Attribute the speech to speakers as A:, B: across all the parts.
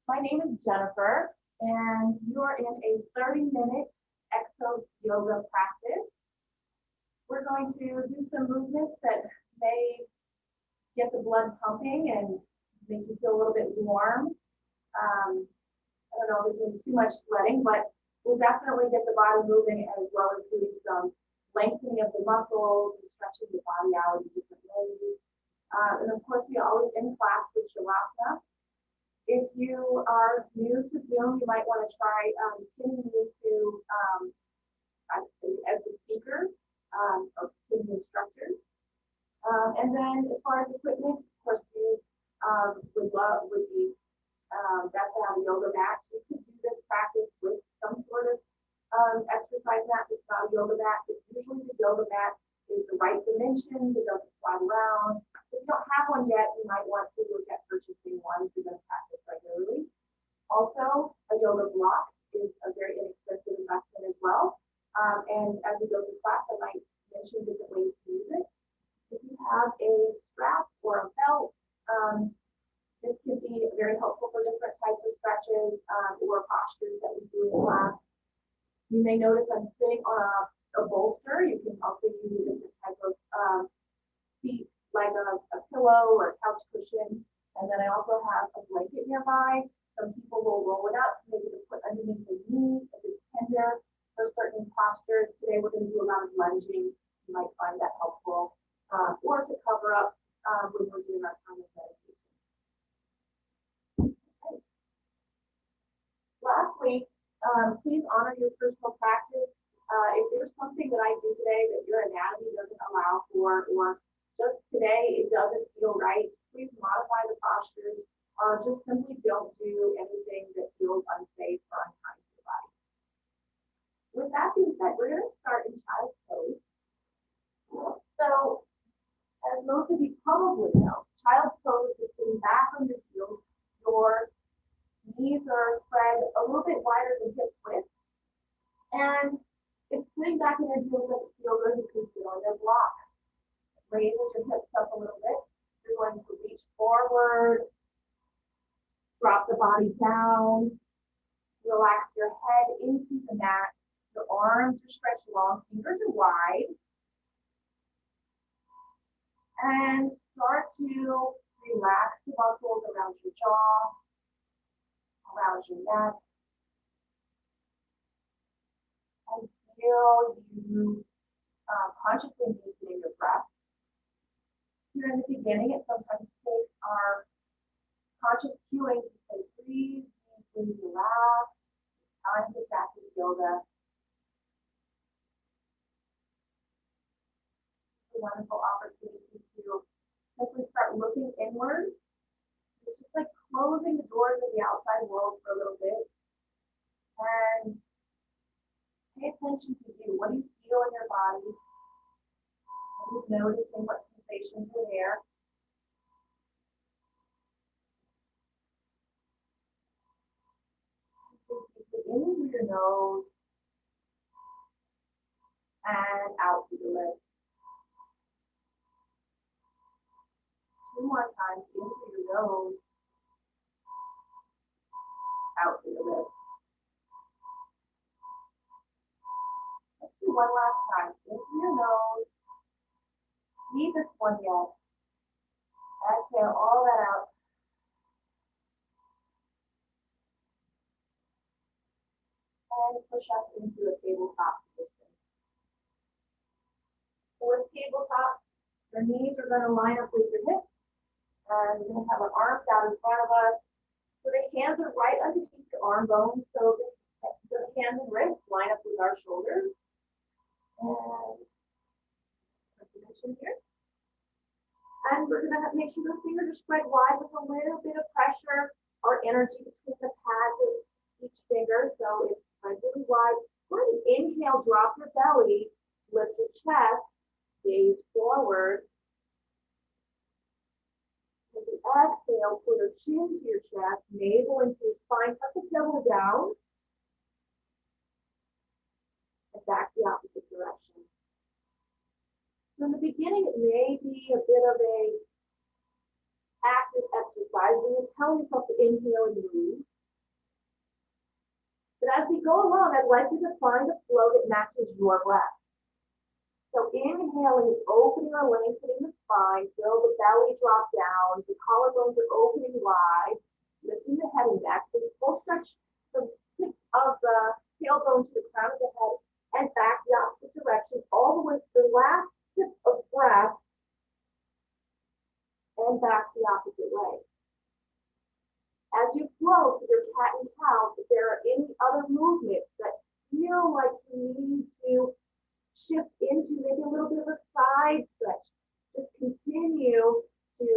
A: My name is Jennifer, and you are in a 30-minute exo yoga practice. We're going to do some movements that may get the blood pumping and make you feel a little bit warm. I don't know if there's too much sweating, but we'll definitely get the body moving as well as doing some lengthening of the muscles and stretching the body out in different ways. And of course, we always in class with Shavasana. If you are new to Zoom, you might want to try pinning me to as the speaker or to the instructors. And then as far as equipment, of course, you would be best to have a yoga mat. You could do this practice with some sort of exercise mat. It's not a yoga mat. It's usually the yoga mat is the right dimensions. It doesn't slide around. If you don't have one yet, you might want to look at purchasing one if you're going to practice regularly. Also, a yoga block is a very inexpensive investment as well. And as we go through class, I might mention different ways to use it. If you have a strap or a belt, this can be very helpful for different types of stretches or postures that we do in class. You may notice I'm sitting on a bolster. You can also use a different type of seat, like a pillow or a couch cushion. And then I also have a blanket nearby. Some people will roll it up, maybe to put underneath the knee if it's tender for certain postures. Today we're going to do a lot of lunging. You might find that helpful. Or to cover up when we're doing our time of meditation. Okay. Lastly, please honor your personal practice. If there's something that I do today that your anatomy doesn't allow for, or just today it doesn't feel right, please modify the postures, or just simply don't do anything that feels unsafe or unkind to the body. With that being said, we're going to start in child's pose. So, as most of you probably know, child's pose is sitting back on your heels. Your knees are spread a little bit wider than hip width. And if sitting back in your heels doesn't feel good, you can sit on your block. Raises your hips up a little bit. You're going to reach forward, drop the body down, relax your head into the mat. Your arms are stretched long, fingers are wide. And start to relax the muscles around your jaw, around your neck. And feel you consciously deepening your breath. Here in the beginning, it sometimes takes our conscious cueing to say, breathe, deeply relax. Time to practice yoga. It's a wonderful opportunity to simply start looking inward. It's just like closing the doors of the outside world for a little bit. And pay attention to you. What do you feel in your body? Are you noticing what sensations are there? In through your nose and out through the lips. Two more times, in through your nose, out through the lips. Let's do one last time. In through your nose. Leave this one yet. Exhale all that out. And push up into a tabletop position. So with tabletop, your knees are going to line up with your hips. And you're going to have our arms out in front of us. So the hands are right underneath your arm bones. So the hands and wrists line up with our shoulders. And position here. And we're going to make sure those fingers are spread wide with a little bit of pressure or energy between the pads of each finger. So it's spread really wide. Go ahead and inhale, drop your belly, lift your chest, gaze forward. As you exhale, put your chin to your chest, navel into your spine, tuck the tailbone down. And back the opposite direction. So in the beginning, it may be a bit of a active exercise. When you tell yourself to inhale and move, But as we go along, I'd like you to find a flow that matches your breath. So inhaling, opening or lengthening the spine, feel the belly drop down, the collarbones are opening wide, lifting the head and neck, so full stretch the tip of the tailbone to the crown of the head and back the opposite direction, all the way to the last tip of breath and back the opposite way. As you flow to your cat and cow, if there are any other movements that feel like you need to shift into maybe a little bit of a side stretch, just continue to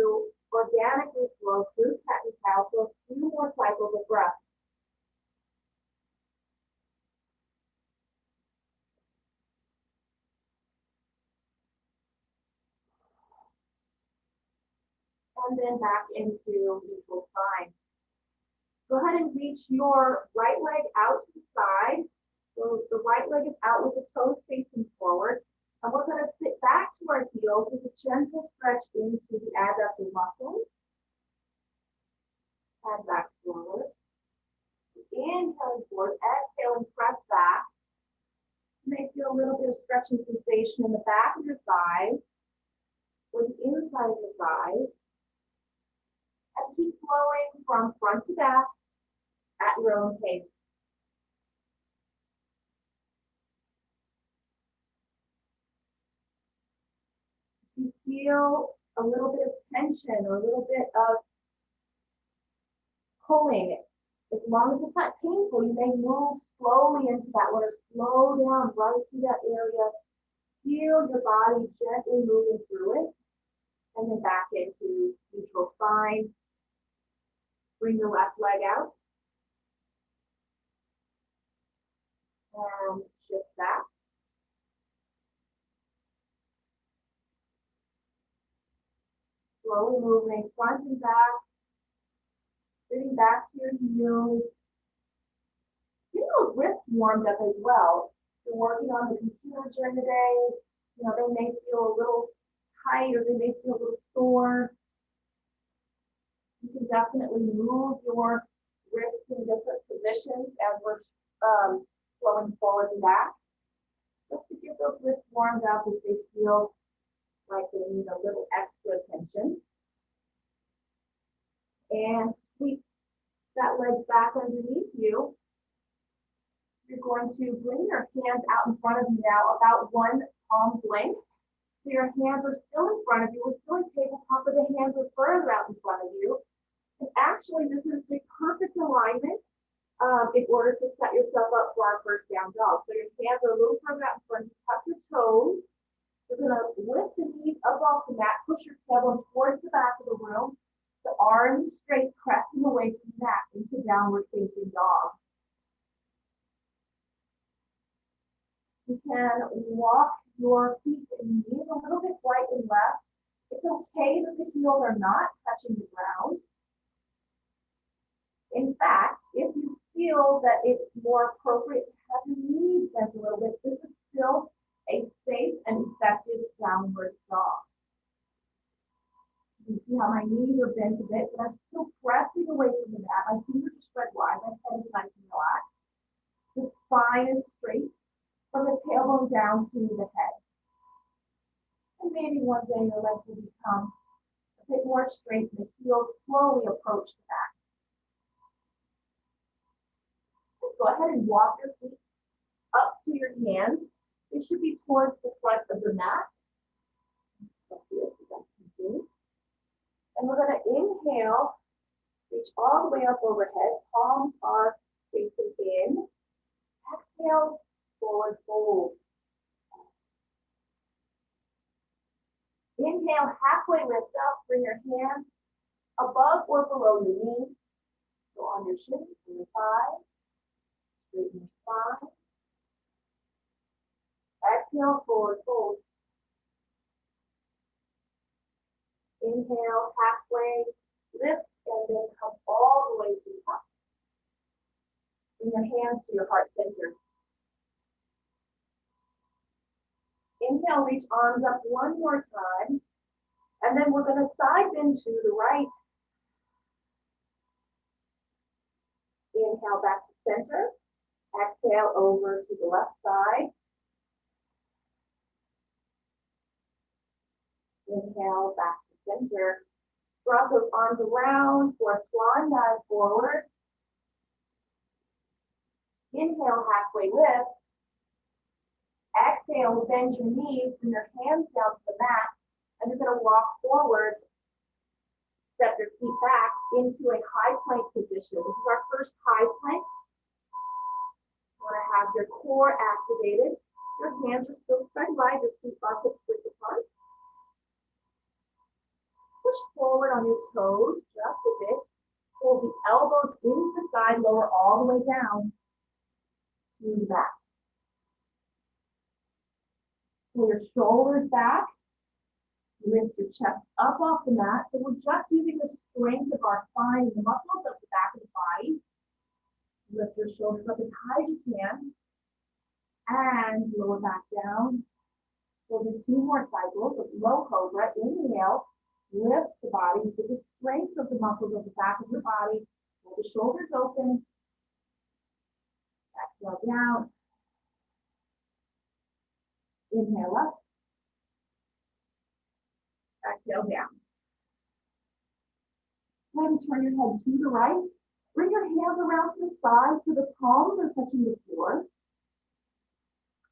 A: organically flow through cat and cow for a few more cycles of breath. And then back into neutral spine. Go ahead and reach your right leg out to the side. So the right leg is out with the toes facing forward. And we're going to sit back to our heels with a gentle stretch into the adductor muscles. And back forward. Inhaling forward, exhaling, press back. You may feel a little bit of stretching sensation in the back of your thighs or the inside of your thighs. And keep flowing from front to back at your own pace. You feel a little bit of tension or a little bit of pulling. As long as it's not painful, you may move slowly into that one or slow down right through that area. Feel your body gently moving through it. And then back into neutral spine. Bring your left leg out. And shift back. Slowly moving front and back. Sitting back to your heels. Get those wrists warmed up as well. If you're working on the computer during the day, they may feel a little tight or they may feel a little sore. You can definitely move your wrists in different positions as we're flowing forward and back. Just to get those wrists warmed up if they feel like they need a little extra attention. And sweep that leg back underneath you. You're going to bring your hands out in front of you now, about one palm's length. So your hands are still in front of you. We're still in tabletop, but the hands are further out in front of you. And actually, this is the perfect alignment in order to set yourself up for our first down dog. So your hands are a little further out in front. You tuck your toes. You're going to lift the knees up off the mat. Push your tailbone towards the back of the room. The arms straight, pressing away from the mat into downward facing dog. You can walk your feet and knees a little bit right and left. It's okay that the heels are not touching the ground. In fact, if you feel that it's more appropriate to have your knees bent a little bit, this is still a safe and effective downward dog. You can see how my knees are bent a bit, but I'm still pressing away from the mat. My fingers are spread wide, my head is nice and relaxed. The spine is straight from the tailbone down to the head. And maybe one day your legs will become a bit more straight and the heels slowly approach the back. Just go ahead and walk your feet up to your hands. They should be towards the front of the mat. And we're going to inhale, reach all the way up overhead. Palms are facing in. Exhale, forward fold. Inhale, halfway lift up. Bring your hands above or below your knees. So on your shins, on your thighs. Straighten your spine. Exhale, forward fold. Inhale, halfway lift, and then come all the way to the top. Bring your hands to your heart center. Inhale, reach arms up one more time. And then we're going to side bend to the right. Inhale back to center. Exhale over to the left side. Inhale, back to center. Drop those arms around for a swan dive forward. Inhale, halfway lift. Exhale, bend your knees, bring your hands down to the mat, and you're going to walk forward. Step your feet back into a high plank position. This is our first high plank. You want to have your core activated. Your hands are still spread wide, your feet are hips width apart. Push forward on your toes just a bit. Pull the elbows into the side, lower all the way down to the back. Pull your shoulders back. Lift your chest up off the mat. So we're just using the strength of our spine and the muscles of the back of the body. Lift your shoulders up as high as you can. And lower back down. We'll do 2 more cycles of low cobra. Inhale. Lift the body with the strength of the muscles of the back of your body. Pull the shoulders open. Exhale down. Inhale up. Exhale down. Go ahead and turn your head to the right. Bring your hands around to the side so the palms are touching the floor.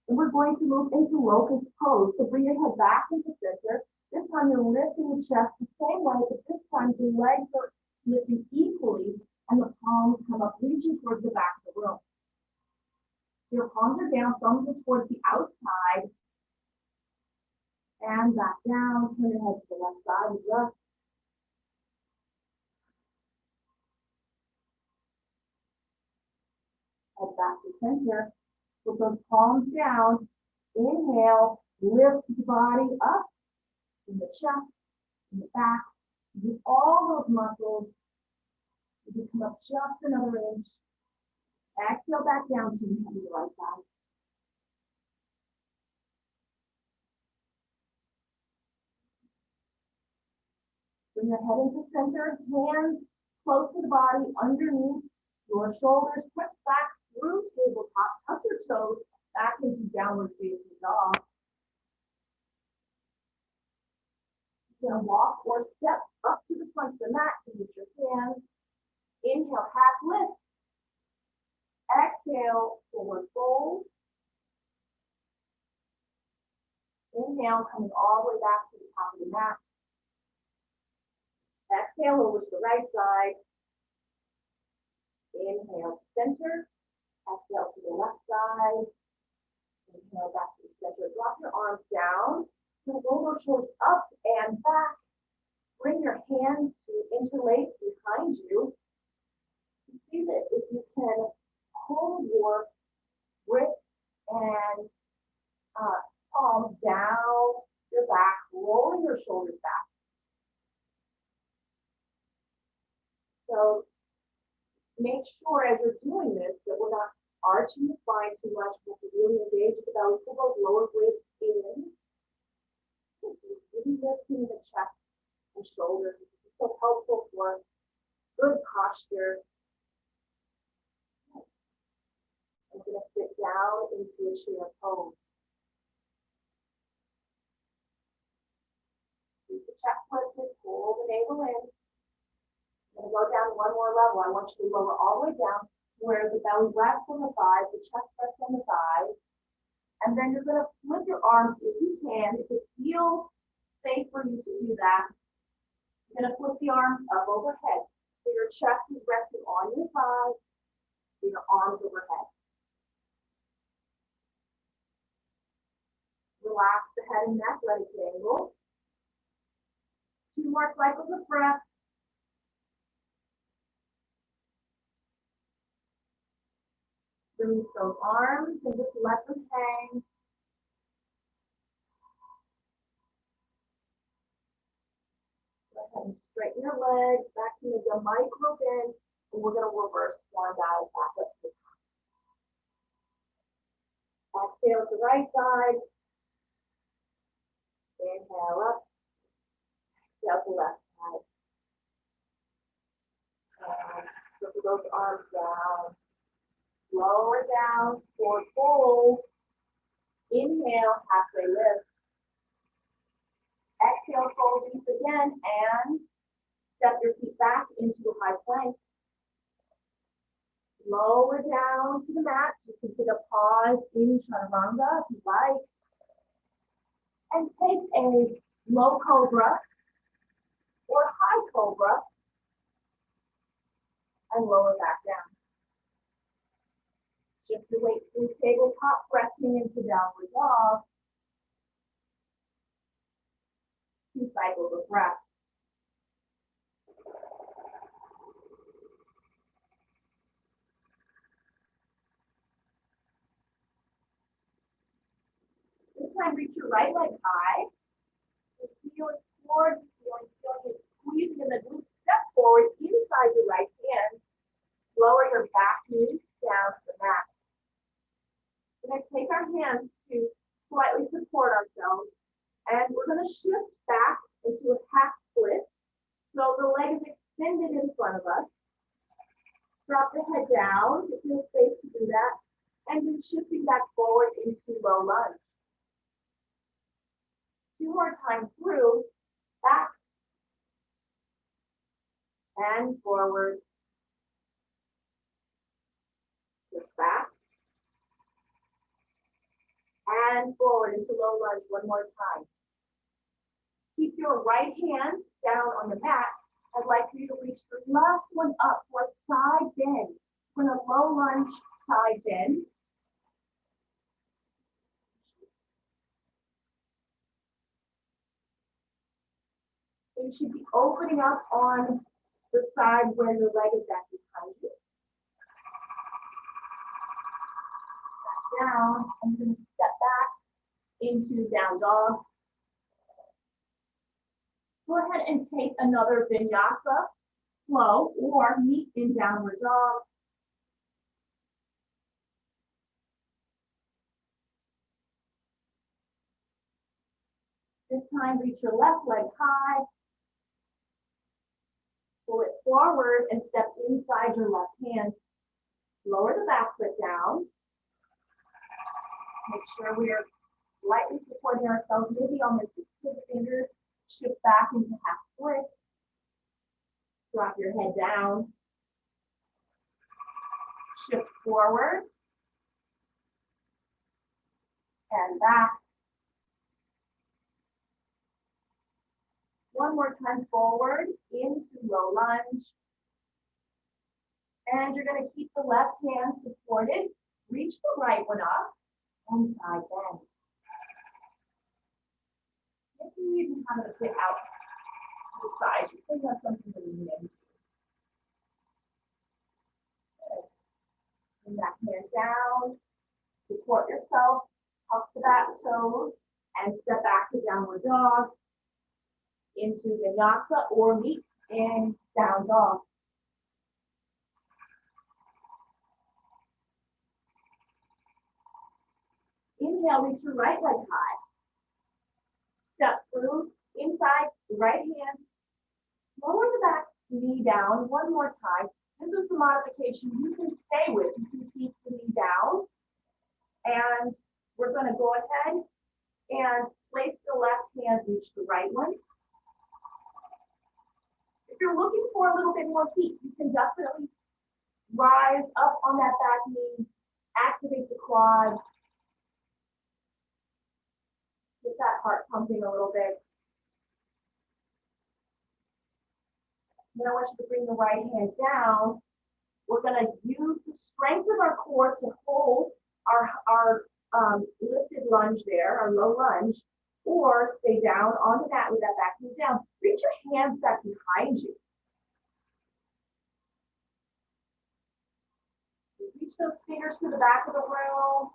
A: And we're going to move into locust pose. So bring your head back into center. This time you're lifting the chest the same way, but this time the legs are lifting equally and the palms come up, reaching towards the back of the room. Your palms are down, thumbs are towards the outside. And back down, turn your head to the left side, adjust. Head back to center. Put those palms down. Inhale, lift the body up in the chest, in the back. Use all those muscles. You can come up just another inch. Exhale back down to the right side. Bring your head into center, hands close to the body, underneath your shoulders, push back through tabletop, tuck your toes back into downward facing dog. You're going to walk or step up to the front of the mat to use your hands. Inhale, half lift. Exhale, forward fold. Inhale, coming all the way back to the top of the mat. Exhale over to the right side. Inhale to center. Exhale to the left side. Inhale back to the center. Drop your arms down. Roll those shoulders up and back. Bring your hands to interlace behind you. You see that if you can hold your wrist and palms down your back, rolling your shoulders back. So make sure as you're doing this that we're not arching the spine too much. We have to really engage the belly, pull those lower ribs in. Really lifting the chest and shoulders. This is so helpful for good posture. I'm going to sit down into a chair pose. Keep the chest lifted, pull the navel in. I'm going to go down one more level. I want you to lower all the way down where the belly rests on the thighs, the chest rests on the thighs. And then you're going to flip your arms if you can. If it feels safe for you to do that, you're going to flip the arms up overhead. So your chest is resting on your thighs, and your arms overhead. Relax the head and neck, let it dangle. 2 more cycles of breath. Release those arms and just let them hang. Go ahead and straighten your legs back to the micro bend, and we're going to reverse swan dive back up to the top. Exhale to the right side. Inhale up. Exhale to the left side. And flip those arms down. Lower down, forward fold. Inhale, halfway lift. Exhale, fold deep again, and step your feet back into a high plank. Lower down to the mat. You can take a pause in chaturanga if you like. And take a low cobra or high cobra and lower back down. Shift your weight through tabletop, pressing into downward dog. 2 cycles of breath. This time, reach your right leg high. Feel it forward, feeling it squeezing in the glutes. Step forward inside your right hand. Lower your back knee down to the mat. We're going to take our hands to slightly support ourselves, and we're going to shift back into a half split. So the leg is extended in front of us. Drop the head down, if you have space to do that, and then shifting back forward into low lunge. 2 more times through, back, and forward, shift back, and forward into low lunge 1 more time. Keep your right hand down on the mat. I'd like for you to reach the left one up for a side bend. We're in a low lunge side bend. You should be opening up on the side where your leg is back behind you. Back down. I'm going to step back into down dog. Go ahead and take another vinyasa flow or meet in downward dog. This time, reach your left leg high. Pull it forward and step inside your left hand. Lower the back foot down. Make sure we are lightly supporting ourselves, maybe on the tips of the fingers. Shift back into half split. Drop your head down. Shift forward. And back. 1 more time forward into low lunge. And you're going to keep the left hand supported. Reach the right one up and side bend. Maybe you even have it a bit out to the side, just so you have something to lean into. Good. Bring that hand down. Support yourself. Tuck the back toes and step back to downward dog. Into vinyasa or meet in down dog. Inhale, reach your right leg high. Step through inside the right hand. Lower the back knee down 1 more time. This is the modification you can stay with. You can keep the knee down. And we're going to go ahead and place the left hand, reach the right one. If you're looking for a little bit more heat, you can definitely rise up on that back knee, activate the quads, get that heart pumping a little bit. Then I want you to bring the right hand down. We're going to use the strength of our core to hold our lifted lunge there, our low lunge, or stay down on the mat with that back knee down. Reach your hands back behind you. Reach those fingers to the back of the room.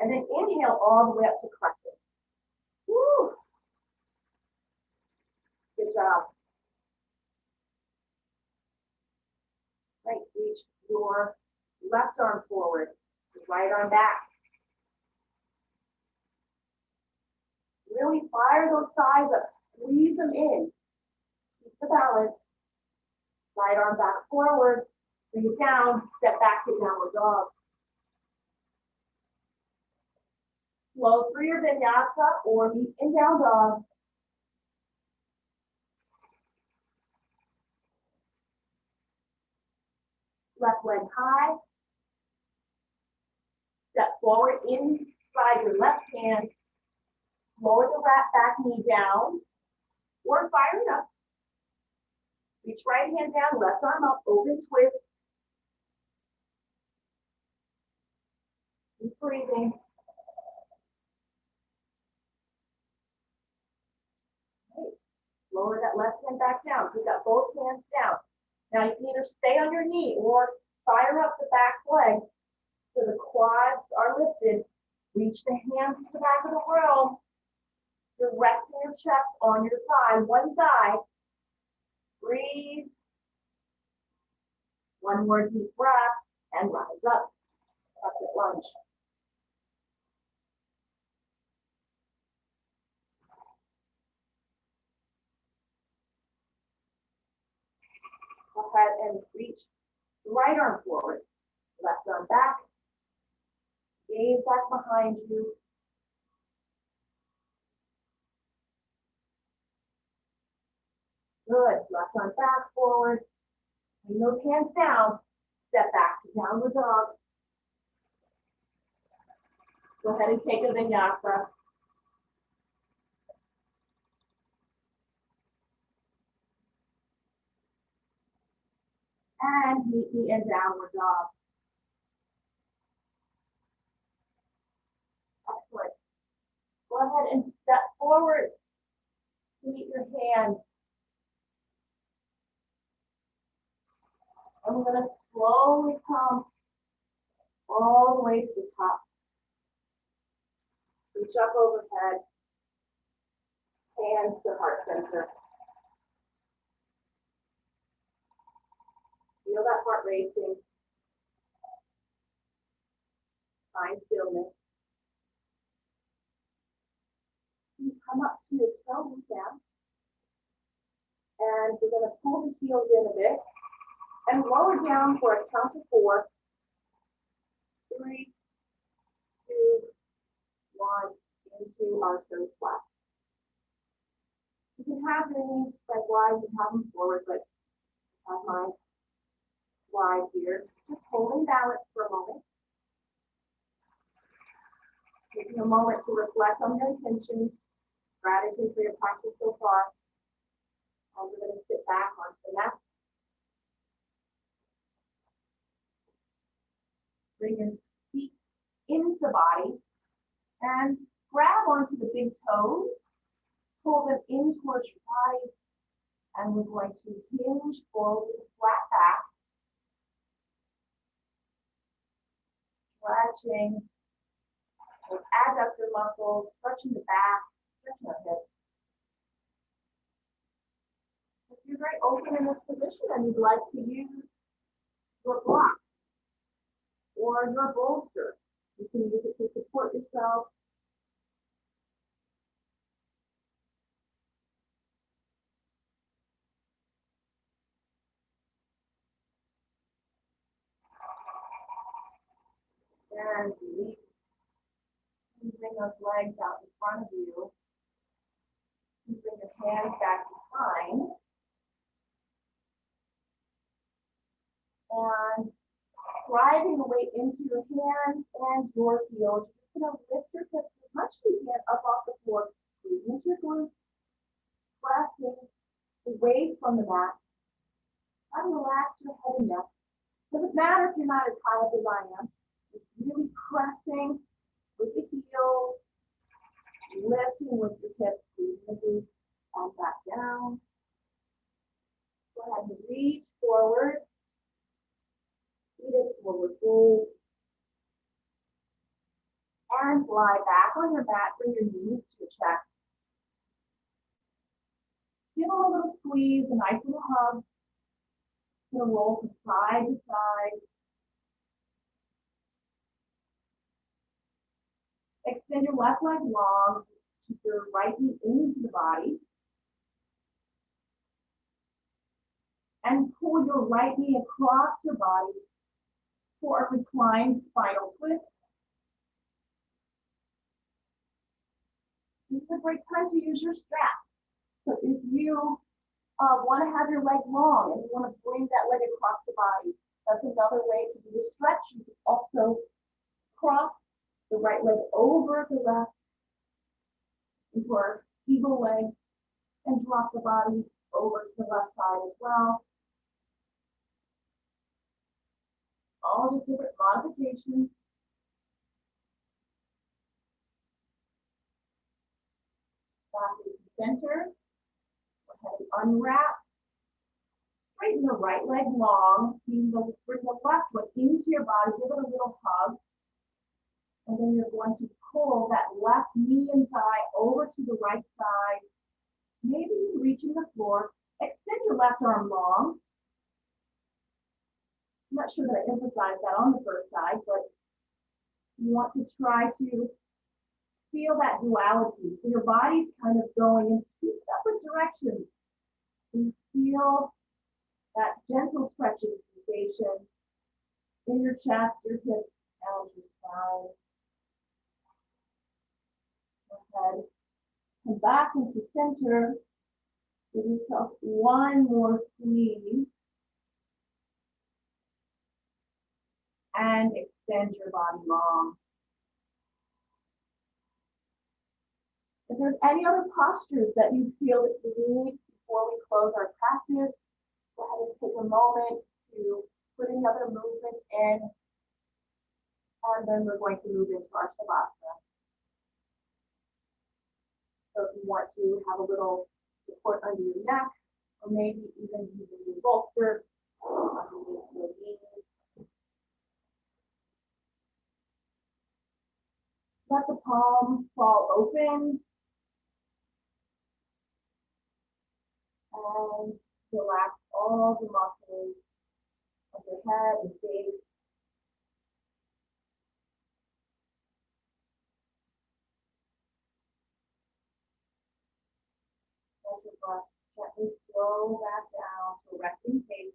A: And then inhale all the way up to crescent. Woo! Good job. Right, reach your left arm forward, right arm back. Really fire those thighs up, squeeze them in. Keep the balance. Right arm back forward, bring it down, step back to downward dog. Flow through your vinyasa or meet in down dog. Left leg high. Step forward inside your left hand. Lower the back knee down or fire it up. Reach right hand down, left arm up, open twist. Keep breathing. Okay. Lower that left hand back down. Put that both hands down. Now you can either stay on your knee or fire up the back leg so the quads are lifted. Reach the hands to the back of the room. You're resting your chest on your thigh, one thigh. Breathe. One more deep breath and rise up. Exit lunge. Go ahead and reach the right arm forward, left arm back, gaze back behind you. Good, left arm back forward, bring those hands down, step back to downward dog. Go ahead and take a vinyasa. And meet me in downward dog. Excellent. Go ahead and step forward. Meet your hands. And we're going to slowly come all the way to the top. Reach up overhead. Hands to heart center. Feel that heart racing. Find stillness. You come up to your toes down. And we're going to pull the heels in a bit. And lower down for a count of 4. 3, 2, 1. Into our toes flat. You can have your knees spread wide, you can have them forward, but I have mine wide here. Just holding balance for a moment. Taking a moment to reflect on your intentions, gratitude for your practice so far. And we're going to sit back onto the mat. Bring your feet into the body and grab onto the big toes. Pull them in towards your body. And we're going to hinge forward with a flat back. Stretching those adductor muscles, stretching the back, stretching our hips. If you're very open in this position and you'd like to use your block or your bolster, you can use it to support yourself. And release. You bring those legs out in front of you. You bring your hands back behind. And driving the weight into your hands and your heels. You're just going to lift your hips as much as you can up off the floor. Squeeze into your glutes. Pressing away from the mat. Try to relax your head and neck. Doesn't matter if you're not as high up as I am. Just really pressing with the heels, lifting with your hips, squeezing the glutes, and back down. Go ahead and reach forward. Feet it forward fold. And lie back on your mat. Bring your knees to your chest. Give them a little squeeze, a nice little hug. You'll roll from side to side. Extend your left leg long. Keep your right knee into the body. And pull your your right knee across your body for a reclined spinal twist. This is a great time to use your strap. So if you want to have your leg long and you want to bring that leg across the body, that's another way to do the stretch. You can also cross the right leg over the left into our eagle leg and drop the body over to the left side as well. All the different modifications. Back into center. Go ahead and unwrap. Straighten the right leg long. Bring the left one into your body. Give it a little hug. And then you're going to pull that left knee and thigh over to the right side. Maybe reaching the floor. Extend your left arm long. I'm not sure that I emphasized that on the first side, but you want to try to feel that duality. So your body's kind of going in two separate directions. You feel that gentle stretching sensation in your chest, your hips, and your spine. Go ahead. Come back into center. Give yourself one more squeeze. And extend your body long. If there's any other postures that you feel that you need before we close our practice, go ahead and take a moment to put any other movements in. And then we're going to move into our Shavasana. So if you want to have a little support under your neck, or maybe even using your bolster underneath your knees. Let the palms fall open. And relax all the muscles of your head and face. Let your breath gently slow back down to a resting pace.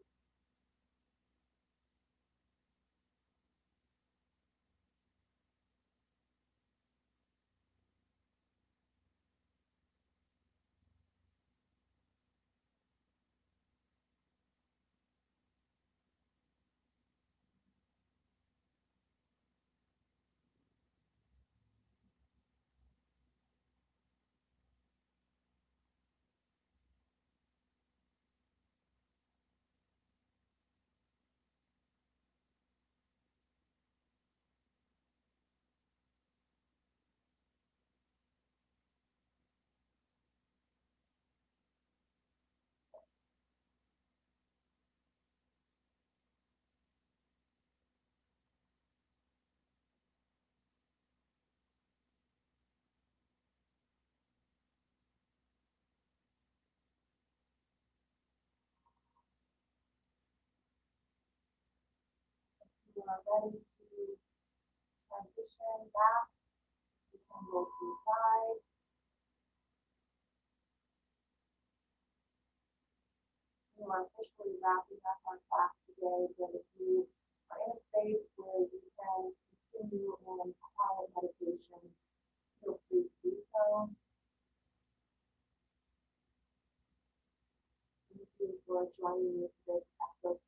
A: You are ready to transition back. You can go to the side. We are officially wrapping up our class today, but if you are in a space where you can continue in quiet meditation, feel free to do so. Thank you for joining me for this episode